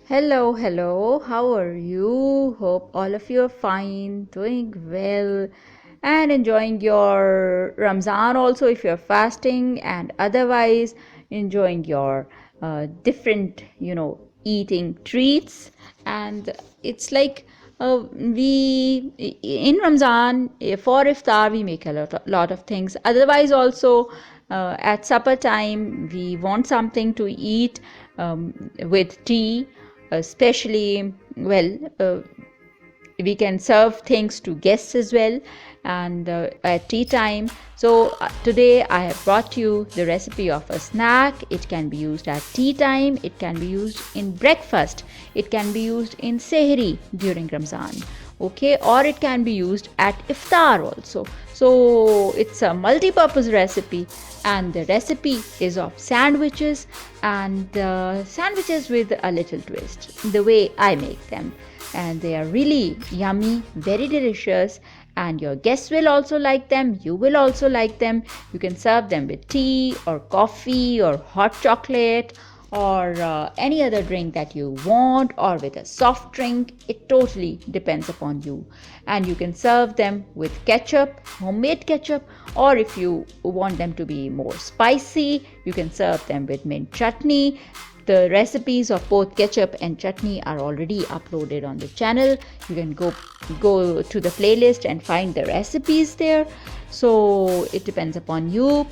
Hello, hello. How are you? Hope all of you are fine, doing well, and enjoying your Ramzan also if you're fasting, and otherwise enjoying your different, eating treats. And it's like we in Ramzan for iftar we make a lot of things. Otherwise, also at supper time we want something to eat with tea, especially we can serve things to guests as well, and at tea time. So today I have brought you the recipe of a snack. It can be used at tea time, it can be used in breakfast, it can be used in sehri during Ramzan, okay, or it can be used at iftar also. So it's a multi-purpose recipe, and the recipe is of sandwiches, and sandwiches with a little twist the way I make them, and they are really yummy, very delicious, and your guests will also like them, you will also like them. You can serve them with tea or coffee or hot chocolate or any other drink that you want, or with a soft drink. It totally depends upon you. And you can serve them with ketchup, homemade ketchup, or if you want them to be more spicy, you can serve them with mint chutney. The recipes of both ketchup and chutney are already uploaded on the channel. You can go to the playlist and find the recipes there. So it depends upon you.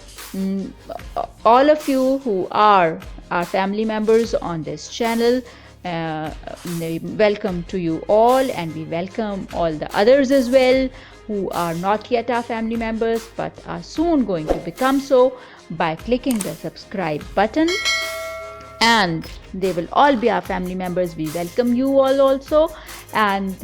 All of you who are our family members on this channel, welcome to you all, and we welcome all the others as well who are not yet our family members but are soon going to become so by clicking the subscribe button, and they will all be our family members. We welcome you all also, and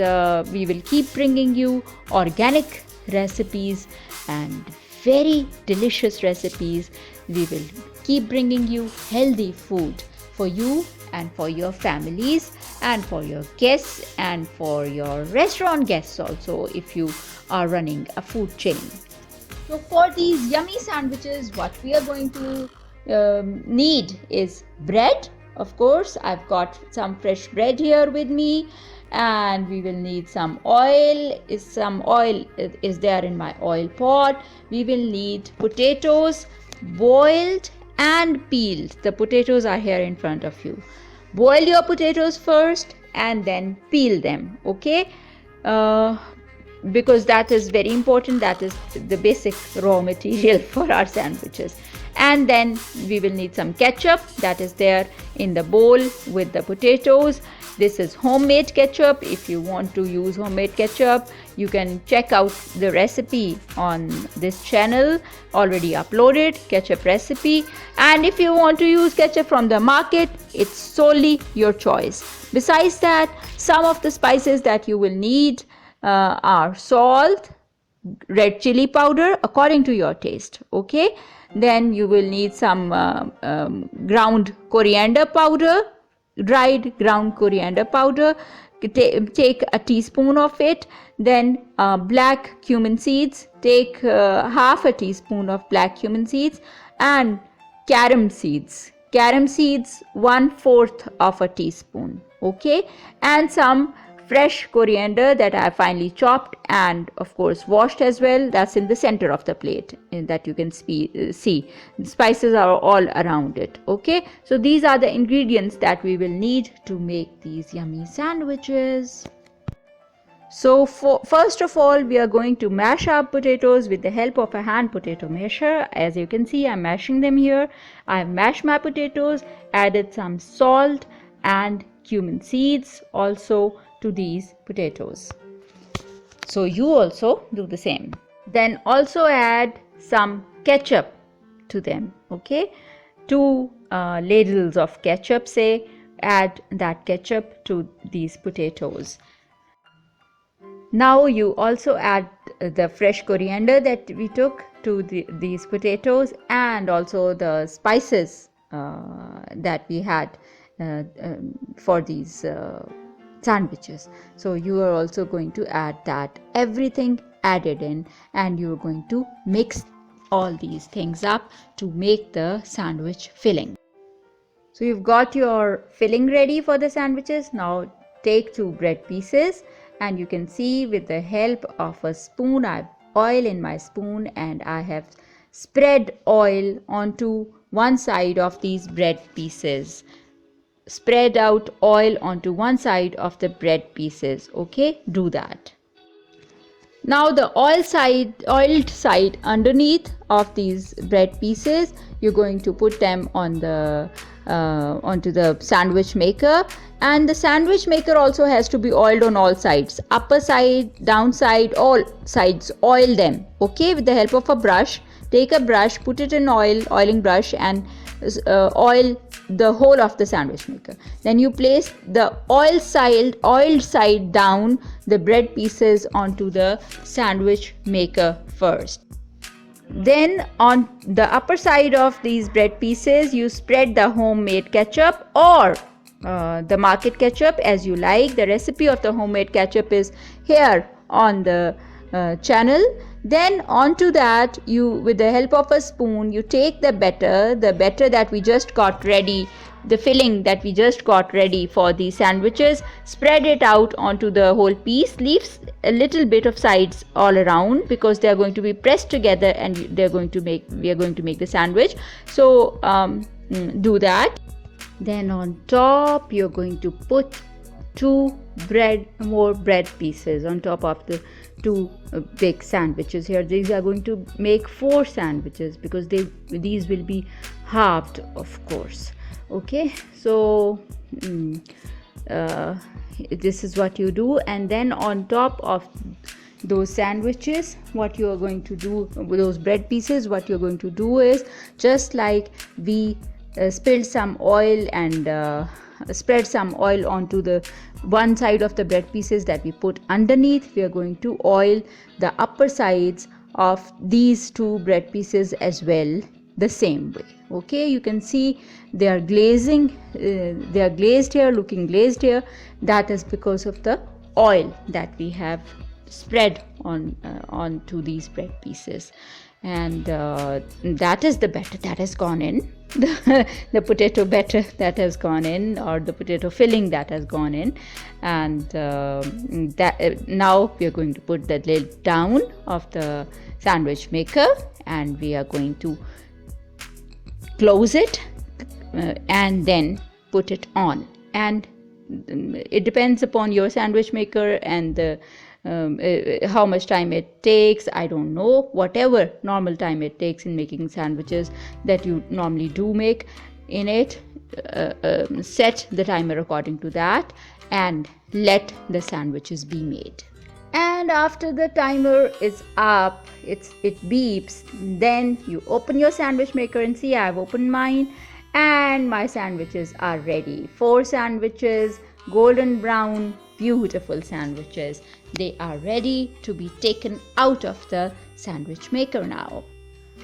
we will keep bringing you organic recipes and very delicious recipes. We will keep bringing you healthy food for you and for your families and for your guests and for your restaurant guests also, if you are running a food chain. So for these yummy sandwiches, what we are going to need is bread. Of course, I've got some fresh bread here with me, and we will need some oil. Some oil is there in my oil pot. We will need potatoes, boiled and peeled. The potatoes are here in front of you. Boil your potatoes first and then peel them, okay? Because that is very important. That is the basic raw material for our sandwiches. And then we will need some ketchup that is there in the bowl with the potatoes. This is homemade ketchup. If you want to use homemade ketchup, you can check out the recipe on this channel, already uploaded ketchup recipe. And if you want to use ketchup from the market, it's solely your choice. Besides that, some of the spices that you will need are salt, red chili powder according to your taste, okay? Then you will need some ground coriander powder, dried ground coriander powder. Take a teaspoon of it. Then black cumin seeds, take half a teaspoon of black cumin seeds, and carom seeds, 1/4 of a teaspoon, okay? And some fresh coriander that I finely chopped and of course washed as well. That's in the center of the plate that you can see. The spices are all around it, okay? So these are the ingredients that we will need to make these yummy sandwiches. So first of all, we are going to mash our potatoes with the help of a hand potato masher. As you can see, I'm mashing them here. I've mashed my potatoes, added some salt and cumin seeds also to these potatoes. So you also do the same. Then also add some ketchup to them, okay? 2 ladles of ketchup, say, add that ketchup to these potatoes. Now you also add the fresh coriander that we took to these potatoes, and also the spices that we had for these sandwiches. So you are also going to add that, everything added in, and you are going to mix all these things up to make the sandwich filling. So So you've got your filling ready for the sandwiches. Now take 2 bread pieces, and you can see with the help of a spoon, I have oil in my spoon and I have spread oil onto one side of these bread pieces. Spread out oil onto one side of the bread pieces. Okay, do that. Now the oiled side underneath of these bread pieces, you're going to put them on the onto the sandwich maker, and the sandwich maker also has to be oiled on all sides, upper side, downside, all sides, oil them. Okay, with the help of a brush, take a brush, put it in oiling brush, and oil the whole of the sandwich maker. Then you place the oiled side down the bread pieces onto the sandwich maker first. Then on the upper side of these bread pieces, you spread the homemade ketchup or the market ketchup as you like. The recipe of the homemade ketchup is here on the channel. Then onto that, you, with the help of a spoon, you take the batter that we just got ready, the filling that we just got ready for the sandwiches, spread it out onto the whole piece. Leaves a little bit of sides all around because they are going to be pressed together and we are going to make the sandwich. So do that. Then on top you're going to put 2 more bread pieces on top of the 2 big sandwiches here. These are going to make 4 sandwiches because these will be halved, of course. Okay, so this is what you do. And then on top of those sandwiches, what you are going to do with those bread pieces, what you're going to do is, just like we spilled some oil and spread some oil onto the one side of the bread pieces that we put underneath, we are going to oil the upper sides of these 2 bread pieces as well, the same way. Okay, you can see they are glazing, they are glazed here, looking glazed here. That is because of the oil that we have spread onto these bread pieces. And that is the batter that has gone in, the potato batter that has gone in, or the potato filling that has gone in. And now we are going to put the lid down of the sandwich maker, and we are going to close it and then put it on. And it depends upon your sandwich maker and the how much time it takes. I don't know, whatever normal time it takes in making sandwiches that you normally do make in it, set the timer according to that and let the sandwiches be made. And after the timer is up, it beeps, then you open your sandwich maker and see, I've opened mine and my sandwiches are ready. 4 sandwiches, golden brown, beautiful sandwiches. They are ready to be taken out of the sandwich maker now.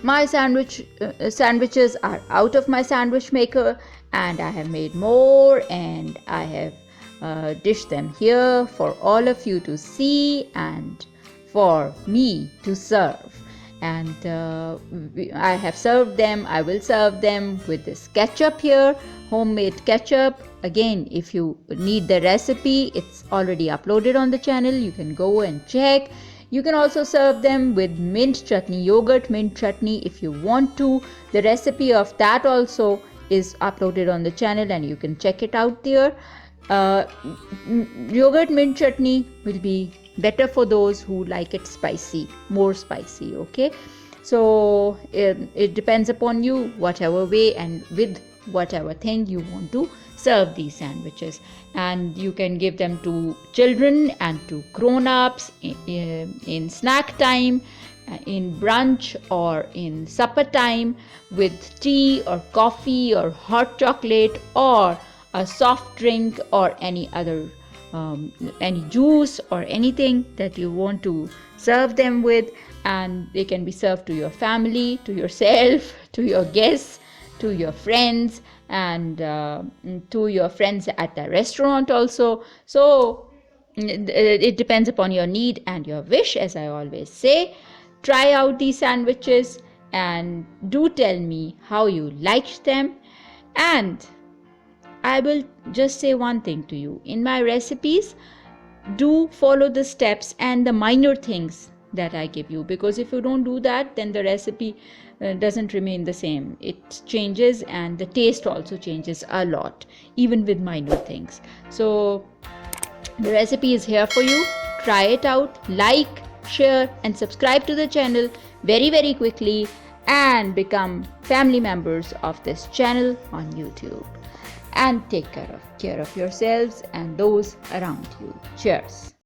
My sandwiches are out of my sandwich maker, and I have made more, and I have dished them here for all of you to see and for me to serve. And I have served them. I will serve them with this ketchup here, homemade ketchup. Again, if you need the recipe, it's already uploaded on the channel. You can go and check. You can also serve them with mint chutney, yogurt mint chutney if you want to. The recipe of that also is uploaded on the channel and you can check it out there. Yogurt mint chutney will be better for those who like it spicy, more spicy. Okay, so it depends upon you, whatever way and with whatever thing you want to serve these sandwiches. And you can give them to children and to grown-ups in snack time, in brunch or in supper time, with tea or coffee or hot chocolate or a soft drink or any other any juice or anything that you want to serve them with. And they can be served to your family, to yourself, to your guests, to your friends, and to your friends at the restaurant also. So it depends upon your need and your wish, as I always say. Try out these sandwiches and do tell me how you liked them. And I will just say one thing to you. In my recipes, do follow the steps and the minor things that I give you, because if you don't do that, then the recipe doesn't remain the same. It changes, and the taste also changes a lot, even with minor things. So the recipe is here for you. Try it out, like, share, and subscribe to the channel very, very quickly, and become family members of this channel on YouTube. And take care of yourselves and those around you. Cheers.